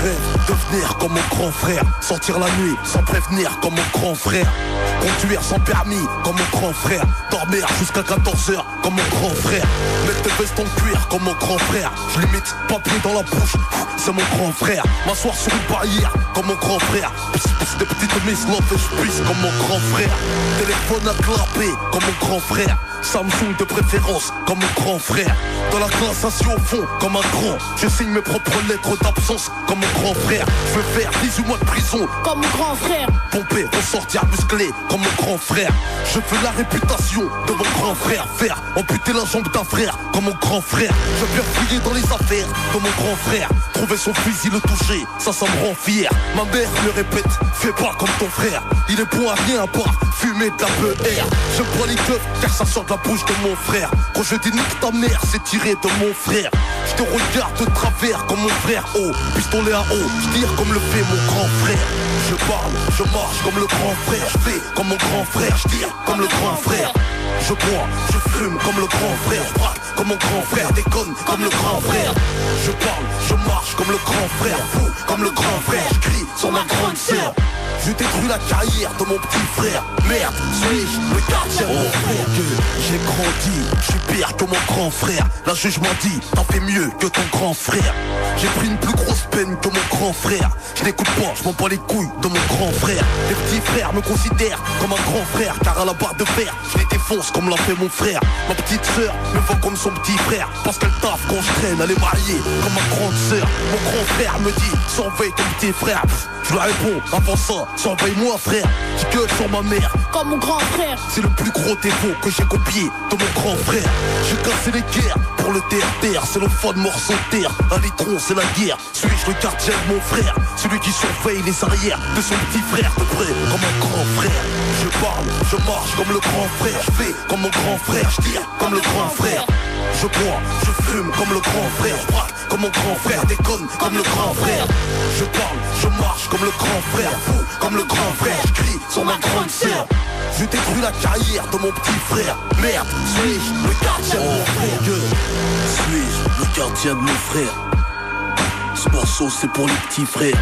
rêve devenir comme mon grand frère. Sortir la nuit sans prévenir comme mon grand frère. Conduire sans permis comme mon grand frère. Dormir jusqu'à 14h comme mon grand frère. Mettre des vestes en cuir comme mon grand frère. Je limite papier dans la bouche, c'est mon grand frère. M'asseoir sur une barrière comme mon grand frère. Des petites miss love et je pisse comme mon grand frère. Téléphone à clapper comme mon grand frère. Samsung de préférence comme mon grand frère. Dans la classe assis au fond comme un grand. Je signe mes propres lettres d'absence comme mon grand frère. Je veux faire 18 mois de prison comme mon grand frère. Pomper, ressortir musclé comme mon grand frère. Je veux la réputation de mon grand frère. Faire amputer la jambe d'un frère comme mon grand frère. Je veux fouiller dans les affaires de mon grand frère. Trouver son fusil, le toucher, ça me rend fier. Ma mère me répète, fais pas comme ton frère. Il est bon à rien à part fumer de la PR. Je prends les keufs car ça sort de la bouche de mon frère. Quand je dis nique ta mère, c'est tiré de mon frère. Je te regarde de travers comme mon frère. Oh, pistolet à eau, je tire comme le fait mon grand frère. Je parle, je marche comme le grand frère. Je fais comme mon grand frère, je tire comme le grand frère. Je bois, je fume comme le grand frère. Je braque comme mon grand frère, déconne comme le grand frère. Je parle, je marche comme le grand frère. Fou comme le grand frère, je crie sur ma grande sœur. Je détruis la carrière de mon petit frère. Merde, suis-je le gardien de mon frère? Que j'ai grandi, je suis pire que mon grand frère. La juge m'a dit, t'en fais mieux que ton grand frère. J'ai pris une plus grosse peine que mon grand frère. Je n'écoute pas, je m'en bats les couilles de mon grand frère. Les petits frères me considèrent comme un grand frère. Car à la barre de fer, je les défonce comme l'a fait mon frère. Ma petite sœur me voit comme son petit frère. Parce qu'elle taffe quand je traîne, elle est mariée comme ma grande sœur. Mon grand frère me dit, surveille ton petit frère. Je lui réponds, avant ça, surveille-moi frère. Je gueule sur ma mère comme mon grand frère. C'est le plus gros défaut que j'ai copié de mon grand frère. J'ai cassé les guerres pour le terre-terre. C'est le fun morceau de terre. Un litron c'est la guerre. Suis-je le gardien de mon frère? Celui qui surveille les arrières de son petit frère de près comme un grand frère. Je parle, je marche comme le grand frère. Je fais comme mon grand frère, je tire comme le grand frère. Je bois, je fume comme le grand frère. Je braque comme mon grand frère, déconne comme le grand frère. Je parle, je marche comme le grand frère. Fou comme le grand frère, je crie sur ma grande sœur. Je détruis la carrière de mon petit frère. Merde, suis-je le gardien de mon frère? Que suis-je le gardien de mon frère? Ce morceau c'est pour les petits frères.